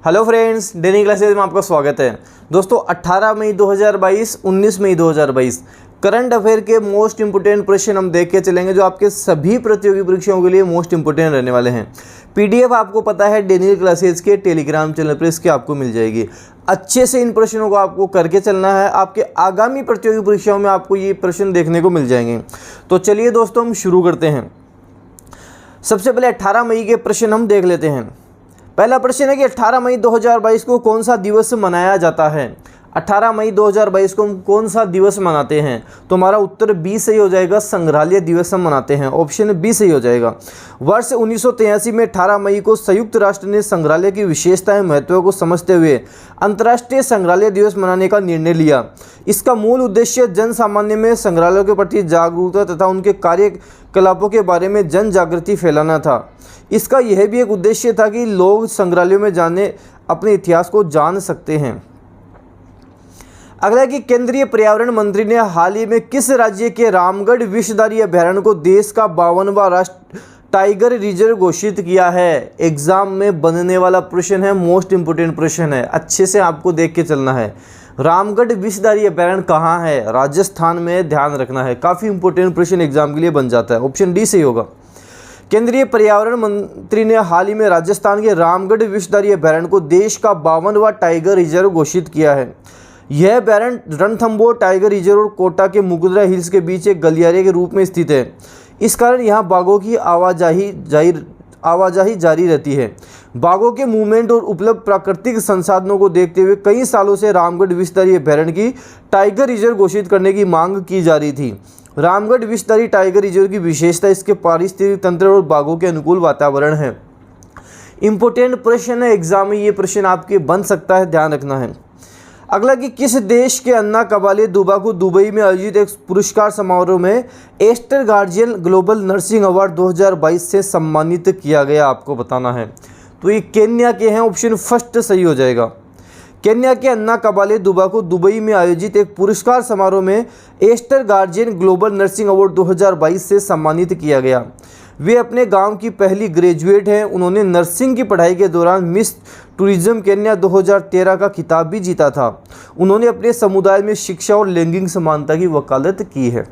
Hello friends, daily classes में आपका स्वागत है। दोस्तों 18 मई 2022, 19 मई 2022 करंट अफेयर के मोस्ट इंपोर्टेंट प्रश्न हम देख के चलेंगे जो आपके सभी प्रतियोगी परीक्षाओं के लिए मोस्ट इंपोर्टेंट रहने वाले हैं। पीडीएफ आपको पता है डेली क्लासेज के टेलीग्राम चैनल पर इसकी आपको मिल जाएगी। अच्छे से इन प्रश्नों को आपको करके चलना है, आपके आगामी प्रतियोगी परीक्षाओं में आपको ये प्रश्न देखने को मिल जाएंगे। तो चलिए दोस्तों हम शुरू करते हैं। सबसे पहले 18 मई के प्रश्न हम देख लेते हैं। पहला प्रश्न है कि 18 मई 2022 को कौन सा दिवस मनाया जाता है। 18 मई 2022 को हम कौन सा दिवस मनाते हैं? तो हमारा उत्तर बी सही हो जाएगा, संग्रहालय दिवस हम मनाते हैं। ऑप्शन बी सही हो जाएगा। वर्ष 1983 में 18 मई को संयुक्त राष्ट्र ने संग्रहालय की विशेषताएं महत्व को समझते हुए अंतर्राष्ट्रीय संग्रहालय दिवस मनाने का निर्णय लिया। इसका मूल उद्देश्य जन सामान्य में संग्रहालयों के प्रति जागरूकता तथा उनके कार्यकलापों के बारे में जन जागृति फैलाना था। इसका यह भी एक उद्देश्य था कि लोग संग्रहालयों में जाने अपने इतिहास को जान सकते हैं। अगला कि केंद्रीय पर्यावरण मंत्री ने हाल ही में किस राज्य के रामगढ़ विषधारी अभयारण्य को देश का 52वां राष्ट्रीय टाइगर रिजर्व घोषित किया है। एग्जाम में बनने वाला प्रश्न है, मोस्ट इंपोर्टेंट प्रश्न है, अच्छे से आपको देख के चलना है। रामगढ़ विषधारी अभयारण्य कहाँ है? राजस्थान में, ध्यान रखना है। काफ़ी इंपोर्टेंट प्रश्न एग्जाम के लिए बन जाता है। ऑप्शन डी सही होगा। केंद्रीय पर्यावरण मंत्री ने हाल ही में राजस्थान के रामगढ़ विषधारी अभयारण्य को देश का 52वां टाइगर रिजर्व घोषित किया है। यह अभयारण्य रणथंबोर टाइगर रिजर्व और कोटा के मुगुद्रा हिल्स के बीच एक गलियारे के रूप में स्थित है। इस कारण यहाँ बाघों की आवाजाही जारी रहती है। बाघों के मूवमेंट और उपलब्ध प्राकृतिक संसाधनों को देखते हुए कई सालों से रामगढ़ विषधारी अभयारण्य की टाइगर रिजर्व घोषित करने की मांग की जा रही थी। रामगढ़ विषधारी टाइगर रिजर्व की विशेषता इसके पारिस्थितिक तंत्र और बाघों के अनुकूल वातावरण है। इंपोर्टेंट प्रश्न है, एग्जाम में ये प्रश्न आपके बन सकता है, ध्यान रखना है। अगला कि किस देश के अन्ना कबाले दुबा को दुबई में आयोजित एक पुरस्कार समारोह में Aster guardian global nursing award 2022 से सम्मानित किया गया, आपको बताना है। तो ये केन्या के हैं, ऑप्शन फर्स्ट सही हो जाएगा। केन्या के अन्ना कबाले दुबा को दुबई में आयोजित एक पुरस्कार समारोह में Aster guardian global nursing award 2022 से सम्मानित किया गया। वे अपने गांव की पहली ग्रेजुएट हैं। उन्होंने नर्सिंग की पढ़ाई के दौरान मिस टूरिज्म केन्या 2013 का खिताब भी जीता था। उन्होंने अपने समुदाय में शिक्षा और लैंगिक समानता की वकालत की है।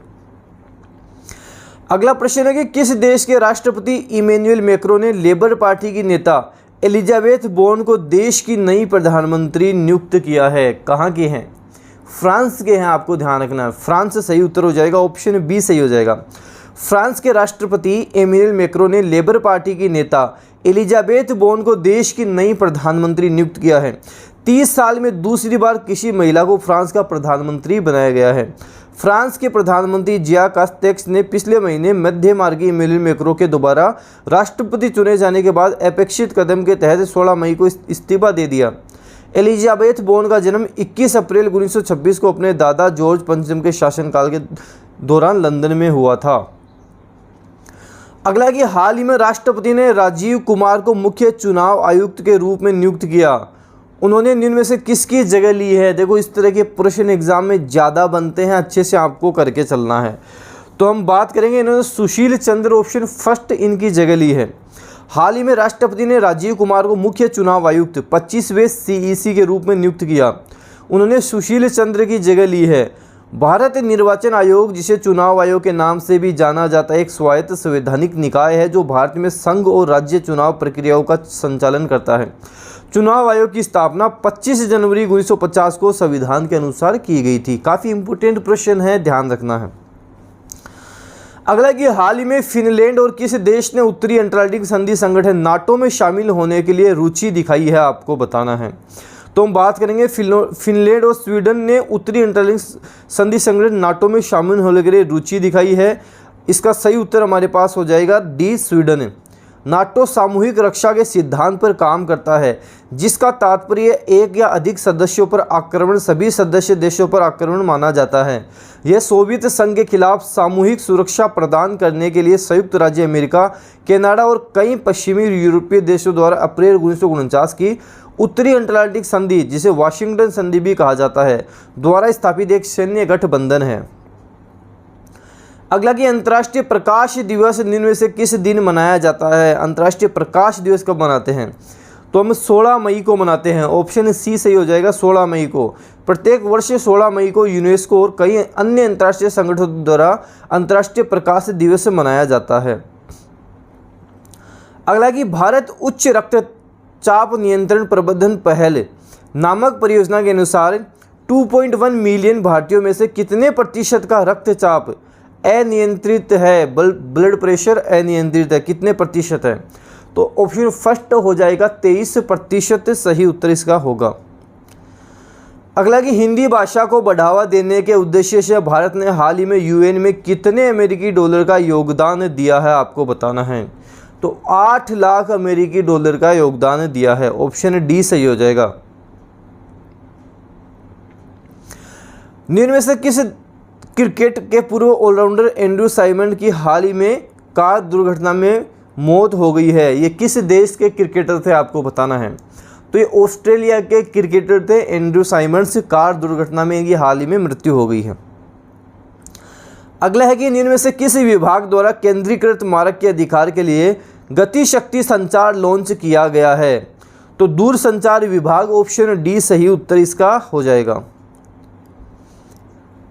अगला प्रश्न है कि किस देश के राष्ट्रपति इमैनुअल मैक्रों ने लेबर पार्टी की नेता एलिजाबेथ बोर्न को देश की नई प्रधानमंत्री नियुक्त किया है? कहाँ के हैं? फ्रांस के हैं, आपको ध्यान रखना है। फ्रांस सही उत्तर हो जाएगा, ऑप्शन बी सही हो जाएगा। फ्रांस के राष्ट्रपति इमैनुअल मैक्रों ने लेबर पार्टी की नेता एलिजाबेथ बोर्न को देश की नई प्रधानमंत्री नियुक्त किया है। 30 साल में दूसरी बार किसी महिला को फ्रांस का प्रधानमंत्री बनाया गया है। फ्रांस के प्रधानमंत्री जिया कास्टेक्स ने पिछले महीने मध्य मार्गी इमैनुअल मैक्रों के दोबारा राष्ट्रपति चुने जाने के बाद अपेक्षित कदम के तहत 16 मई को इस्तीफा दे दिया। एलिजाबेथ बोर्न का जन्म 21 अप्रैल 1926 को अपने दादा जॉर्ज पंचम के शासनकाल के दौरान लंदन में हुआ था। अगला कि हाल ही में राष्ट्रपति ने राजीव कुमार को मुख्य चुनाव आयुक्त के रूप में नियुक्त किया। उन्होंने निम्न में से किसकी जगह ली है? देखो इस तरह के प्रश्न एग्जाम में ज़्यादा बनते हैं, अच्छे से आपको करके चलना है। तो हम बात करेंगे, इन्होंने सुशील चंद्र, ऑप्शन फर्स्ट इनकी जगह ली है। हाल ही में राष्ट्रपति ने राजीव कुमार को मुख्य चुनाव आयुक्त 25वें CEC के रूप में नियुक्त किया। उन्होंने सुशील चंद्र की जगह ली है। भारत निर्वाचन आयोग, जिसे चुनाव आयोग के नाम से भी जाना जाता है, एक स्वायत्त संवैधानिक निकाय है जो भारत में संघ और राज्य चुनाव प्रक्रियाओं का संचालन करता है। चुनाव आयोग की स्थापना 25 जनवरी 1950 को संविधान के अनुसार की गई थी। काफ़ी इंपोर्टेंट प्रश्न है, ध्यान रखना है। अगला कि हाल ही में फिनलैंड और किस देश ने उत्तरी अटलांटिक संधि संगठन नाटो में शामिल होने के लिए रुचि दिखाई है, आपको बताना है। तो हम बात करेंगे फिनलैंड और स्वीडन ने उत्तरी अटलांटिक संधि संगठन नाटो में शामिल होने के लिए रुचि दिखाई है। इसका सही उत्तर हमारे पास हो जाएगा डी, स्वीडन। नाटो सामूहिक रक्षा के सिद्धांत पर काम करता है, जिसका तात्पर्य एक या अधिक सदस्यों पर आक्रमण, सभी सदस्य देशों पर आक्रमण माना जाता है। यह सोवियत संघ के खिलाफ सामूहिक सुरक्षा प्रदान करने के लिए संयुक्त राज्य अमेरिका, कनाडा और कई पश्चिमी यूरोपीय देशों द्वारा अप्रैल 1949 की उत्तरी अटलांटिक संधि, जिसे वाशिंगटन संधि भी कहा जाता है, द्वारा स्थापित एक सैन्य गठबंधन है। अगला कि अंतर्राष्ट्रीय प्रकाश दिवस निम्न में से किस दिन मनाया जाता है? अंतर्राष्ट्रीय प्रकाश दिवस कब मनाते हैं? तो हम 16 मई को मनाते हैं। ऑप्शन सी सही हो जाएगा, 16 मई को। प्रत्येक वर्ष 16 मई को यूनेस्को और कई अन्य अंतर्राष्ट्रीय संगठनों द्वारा अंतर्राष्ट्रीय प्रकाश दिवस मनाया जाता है। अगला कि भारत उच्च रक्तचाप नियंत्रण प्रबंधन पहल नामक परियोजना के अनुसार 2.1 मिलियन भारतीयों में से कितने प्रतिशत का रक्तचाप अनियंत्रित है, ब्लड प्रेशर अनियंत्रित है, कितने प्रतिशत है? तो ऑप्शन फर्स्ट हो जाएगा 23% सही उत्तर इसका होगा। अगला कि हिंदी भाषा को बढ़ावा देने के उद्देश्य से भारत ने हाल ही में यूएन में कितने अमेरिकी डॉलर का योगदान दिया है, आपको बताना है। तो 8 लाख अमेरिकी डॉलर का योगदान दिया है। ऑप्शन डी सही हो जाएगा। निम्न में से किस क्रिकेट के पूर्व ऑलराउंडर एंड्रू साइमंड की हाल ही में कार दुर्घटना में मौत हो गई है? ये किस देश के क्रिकेटर थे, आपको बताना है। तो ये ऑस्ट्रेलिया के क्रिकेटर थे एंड्रू साइमंड्स, कार दुर्घटना में इनकी हाल ही में मृत्यु हो गई है। अगला है कि निम्न में से किस विभाग द्वारा केंद्रीकृत मार्ग के अधिकार के लिए गति शक्ति संचार लॉन्च किया गया है? तो दूरसंचार विभाग। ऑप्शन डी सही उत्तर इसका हो जाएगा।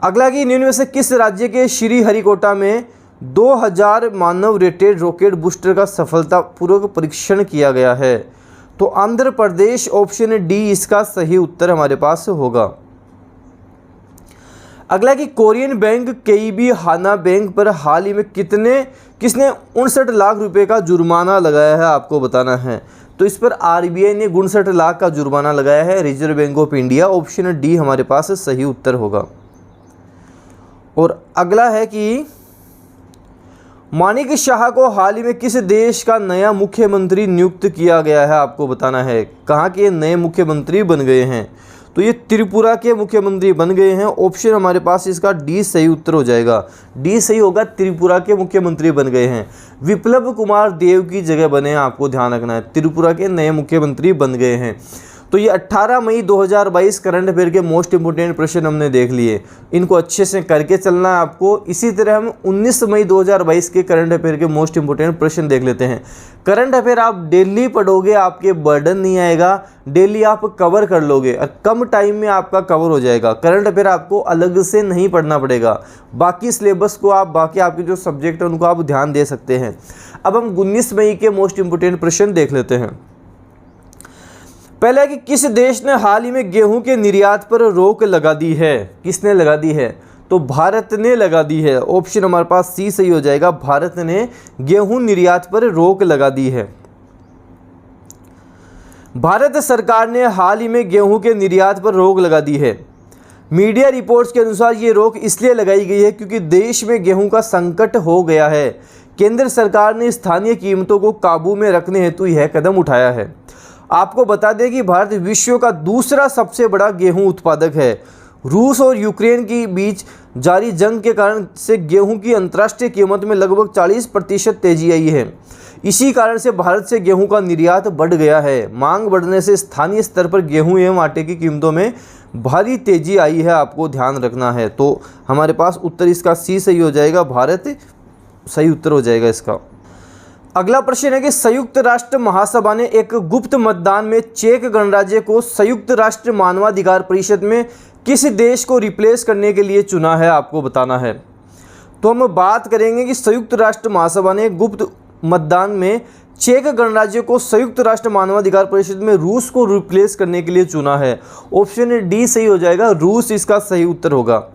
अगला कि निम्न में से किस राज्य के श्रीहरिकोटा में 2000 मानव रेटेड रॉकेट बूस्टर का सफलतापूर्वक परीक्षण किया गया है? तो आंध्र प्रदेश। ऑप्शन डी इसका सही उत्तर हमारे पास होगा। अगला कि कोरियन बैंक केईबी हाना बैंक पर हाल ही में किसने 59 लाख रुपए का जुर्माना लगाया है, आपको बताना है। तो इस पर आरबीआई ने 59 लाख का जुर्माना लगाया है, reserve bank of India. Option D हमारे पास सही उत्तर होगा। और अगला है कि मानिक शाह को हाल ही में किस देश का नया मुख्यमंत्री नियुक्त किया गया है, आपको बताना है। कहाँ के नए मुख्यमंत्री बन गए हैं? तो ये त्रिपुरा के मुख्यमंत्री बन गए हैं। ऑप्शन हमारे पास इसका डी सही उत्तर हो जाएगा। डी सही होगा, त्रिपुरा के मुख्यमंत्री बन गए हैं। विप्लव कुमार देव की जगह बने हैं, आपको ध्यान रखना है। त्रिपुरा के नए मुख्यमंत्री बन गए हैं। तो ये 18 मई 2022 करंट अफेयर के मोस्ट इंपोर्टेंट प्रश्न हमने देख लिए, इनको अच्छे से करके चलना है आपको। इसी तरह हम 19 मई 2022 के करंट अफेयर के मोस्ट इंपोर्टेंट प्रश्न देख लेते हैं। करंट अफेयर आप डेली पढ़ोगे, आपके बर्डन नहीं आएगा, डेली आप कवर कर लोगे और कम टाइम में आपका कवर हो जाएगा। करंट अफेयर आपको अलग से नहीं पढ़ना पड़ेगा, बाकी सिलेबस को आप, बाकी आपके जो सब्जेक्ट है उनको आप ध्यान दे सकते हैं। अब हम 19 मई के मोस्ट इंपोर्टेंट प्रश्न देख लेते हैं। पहला है कि किस देश ने हाल ही में गेहूं के निर्यात पर रोक लगा दी है? किसने लगा दी है? तो भारत ने लगा दी है। ऑप्शन हमारे पास सी सही हो जाएगा, भारत ने गेहूं निर्यात पर रोक लगा दी है। भारत सरकार ने हाल ही में गेहूं के निर्यात पर रोक लगा दी है। मीडिया रिपोर्ट्स के अनुसार ये रोक इसलिए लगाई गई है क्योंकि देश में गेहूं का संकट हो गया है। केंद्र सरकार ने स्थानीय कीमतों को काबू में रखने हेतु यह कदम उठाया है। आपको बता दें कि भारत विश्व का दूसरा सबसे बड़ा गेहूं उत्पादक है। रूस और यूक्रेन के बीच जारी जंग के कारण से गेहूं की अंतर्राष्ट्रीय कीमत में लगभग 40% तेजी आई है। इसी कारण से भारत से गेहूं का निर्यात बढ़ गया है। मांग बढ़ने से स्थानीय स्तर पर गेहूं एवं आटे की कीमतों में भारी तेजी आई है, आपको ध्यान रखना है। तो हमारे पास उत्तर इसका सी सही हो जाएगा, भारत सही उत्तर हो जाएगा इसका। अगला प्रश्न है कि संयुक्त राष्ट्र महासभा ने एक गुप्त मतदान में चेक गणराज्य को संयुक्त राष्ट्र मानवाधिकार परिषद में किस देश को रिप्लेस करने के लिए चुना है, आपको बताना है। तो हम बात करेंगे कि संयुक्त राष्ट्र महासभा ने गुप्त मतदान में चेक गणराज्य को संयुक्त राष्ट्र मानवाधिकार परिषद में रूस को रिप्लेस करने के लिए चुना है। ऑप्शन डी सही हो जाएगा, रूस इसका सही उत्तर होगा।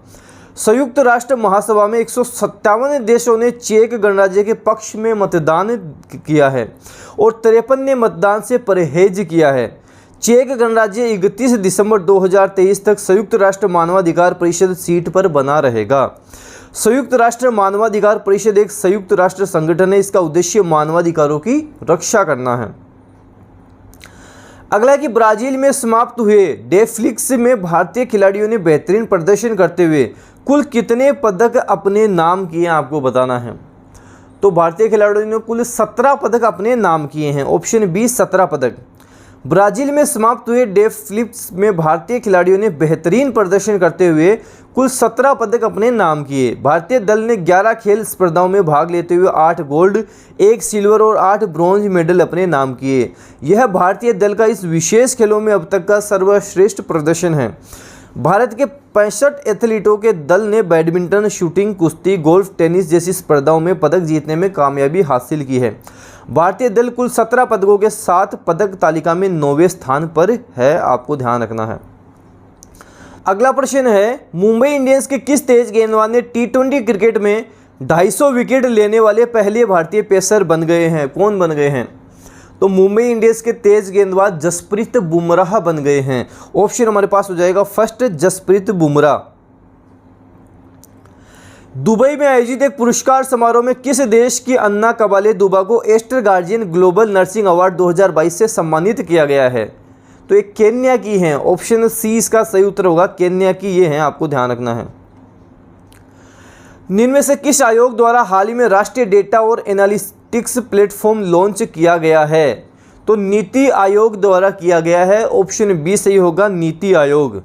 संयुक्त राष्ट्र महासभा में 157 देशों ने चेक गणराज्य के पक्ष में मतदान किया है और 53 ने मतदान से परहेज किया है। चेक गणराज्य 31 दिसंबर 2023 तक संयुक्त राष्ट्र मानवाधिकार परिषद सीट पर बना रहेगा। संयुक्त राष्ट्र मानवाधिकार परिषद एक संयुक्त राष्ट्र संगठन है, इसका उद्देश्य मानवाधिकारों की रक्षा करना है। अगला है कि ब्राजील में समाप्त हुए डेफलिक्स में भारतीय खिलाड़ियों ने बेहतरीन प्रदर्शन करते हुए कुल कितने पदक अपने नाम किए, आपको बताना है। तो भारतीय खिलाड़ियों ने कुल 17 पदक अपने नाम किए हैं। ऑप्शन बी 17 पदक। ब्राज़ील में समाप्त हुए डेडलिफ्ट में भारतीय खिलाड़ियों ने बेहतरीन प्रदर्शन करते हुए कुल 17 पदक अपने नाम किए। भारतीय दल ने 11 खेल स्पर्धाओं में भाग लेते हुए 8 गोल्ड, 1 सिल्वर और 8 ब्रॉन्ज मेडल अपने नाम किए। यह भारतीय दल का इस विशेष खेलों में अब तक का सर्वश्रेष्ठ प्रदर्शन है। भारत के 65 एथलीटों के दल ने बैडमिंटन, शूटिंग, कुश्ती, गोल्फ, टेनिस जैसी स्पर्धाओं में पदक जीतने में कामयाबी हासिल की है। भारतीय दल कुल 17 पदकों के साथ पदक तालिका में 9वें स्थान पर है, आपको ध्यान रखना है। अगला प्रश्न है, मुंबई इंडियंस के किस तेज गेंदबाज ने T20 क्रिकेट में 250 विकेट लेने वाले पहले भारतीय पेसर बन गए हैं? कौन बन गए हैं? तो मुंबई इंडियंस के तेज गेंदबाज जसप्रीत बुमराह बन गए हैं। ऑप्शन हमारे पास हो जाएगा फर्स्ट, जसप्रीत बुमराह। दुबई में आयोजित एक पुरस्कार समारोह में किस देश की अन्ना कबाले-दुबा को Aster guardian global nursing award 2022 से सम्मानित किया गया है? तो एक केन्या की हैं। ऑप्शन सी इसका सही उत्तर होगा, केन्या की ये हैं, आपको ध्यान रखना है। निम्न में से किस आयोग द्वारा हाल ही में राष्ट्रीय डेटा और एनालिटिक्स प्लेटफॉर्म लॉन्च किया गया है? तो नीति आयोग द्वारा किया गया है। ऑप्शन बी सही होगा, नीति आयोग।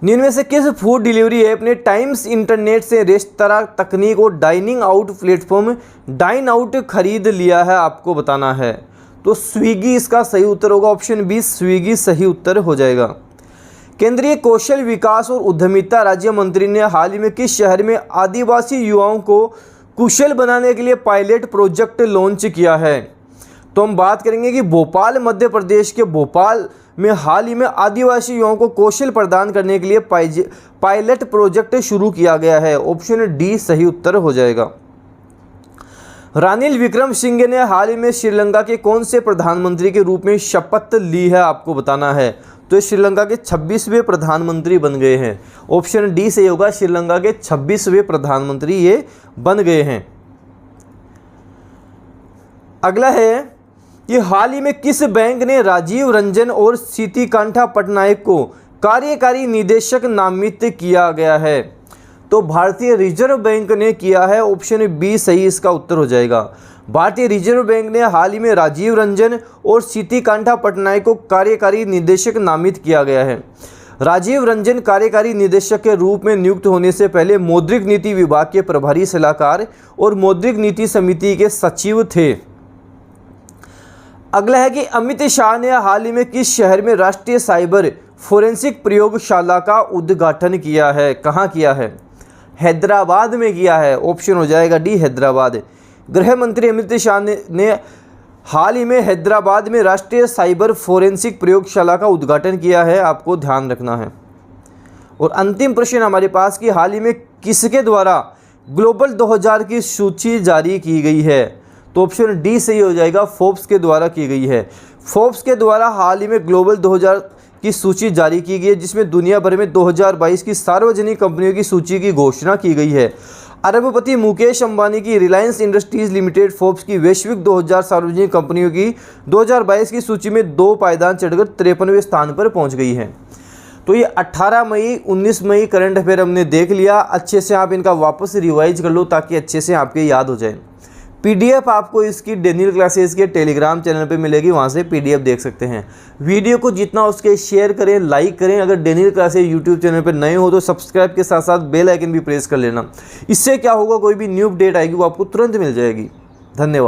निम्न में से किस फूड डिलीवरी ऐप ने टाइम्स इंटरनेट से रेस्तरां तकनीक और dining out platform Dineout खरीद लिया है? आपको बताना है। तो स्विगी इसका सही उत्तर होगा। ऑप्शन बी स्विगी सही उत्तर हो जाएगा। केंद्रीय कौशल विकास और उद्यमिता राज्य मंत्री ने हाल ही में किस शहर में आदिवासी युवाओं को कुशल बनाने के लिए पायलट प्रोजेक्ट लॉन्च किया है? तो हम बात करेंगे कि भोपाल, मध्य प्रदेश के भोपाल में हाल ही में आदिवासी युवाओं को कौशल प्रदान करने के लिए पायलट प्रोजेक्ट शुरू किया गया है। ऑप्शन डी सही उत्तर हो जाएगा। रानिल विक्रमसिंघे ने हाल ही में श्रीलंका के कौन से प्रधानमंत्री के रूप में शपथ ली है? आपको बताना है। तो श्रीलंका के 26वें प्रधानमंत्री बन गए हैं। ऑप्शन डी सही होगा, श्रीलंका के 26वें प्रधानमंत्री ये बन गए हैं। अगला है कि हाल ही में किस बैंक ने राजीव रंजन और सितिकांठा पटनायक को कार्यकारी निदेशक नामित किया गया है? तो भारतीय रिजर्व बैंक ने किया है। ऑप्शन बी सही इसका उत्तर हो जाएगा। भारतीय रिजर्व बैंक ने हाल ही में राजीव रंजन और सितिकांठा पटनायक को कार्यकारी निदेशक नामित किया गया है। राजीव रंजन कार्यकारी निदेशक के रूप में नियुक्त होने से पहले मौद्रिक नीति विभाग के प्रभारी सलाहकार और मौद्रिक नीति समिति के सचिव थे। अगला है कि अमित शाह ने हाल ही में किस शहर में राष्ट्रीय साइबर फोरेंसिक प्रयोगशाला का उद्घाटन किया है? कहाँ किया है? हैदराबाद में किया है। ऑप्शन हो जाएगा डी हैदराबाद। गृह मंत्री अमित शाह ने हाल ही में हैदराबाद में राष्ट्रीय साइबर फोरेंसिक प्रयोगशाला का उद्घाटन किया है, आपको ध्यान रखना है। और अंतिम प्रश्न हमारे पास कि हाल ही में किसके द्वारा ग्लोबल 2000 की सूची जारी की गई है? तो ऑप्शन डी सही हो जाएगा, फोर्ब्स के द्वारा की गई है। फोर्ब्स के द्वारा हाल ही में ग्लोबल 2000 की सूची जारी की गई है, जिसमें दुनिया भर में 2022 की सार्वजनिक कंपनियों की सूची की घोषणा की गई है। अरबपति मुकेश अंबानी की रिलायंस इंडस्ट्रीज लिमिटेड फोर्ब्स की वैश्विक 2000 सार्वजनिक कंपनियों की 2022 की सूची में 2 पायदान चढ़कर 53वें स्थान पर पहुंच गई है। तो ये 18 मई 19 मई करंट अफेयर हमने देख लिया। अच्छे से आप इनका वापस रिवाइज कर लो ताकि अच्छे से आपके याद हो जाए। पीडीएफ आपको इसकी डेनियल क्लासेस के टेलीग्राम चैनल पे मिलेगी, वहाँ से पीडीएफ देख सकते हैं। वीडियो को जितना उसके शेयर करें, लाइक करें। अगर डेनियल क्लासेस यूट्यूब चैनल पे नए हो तो सब्सक्राइब के साथ साथ बेल आइकन भी प्रेस कर लेना। इससे क्या होगा, कोई भी न्यू अपडेट आएगी वो आपको तुरंत मिल जाएगी। धन्यवाद।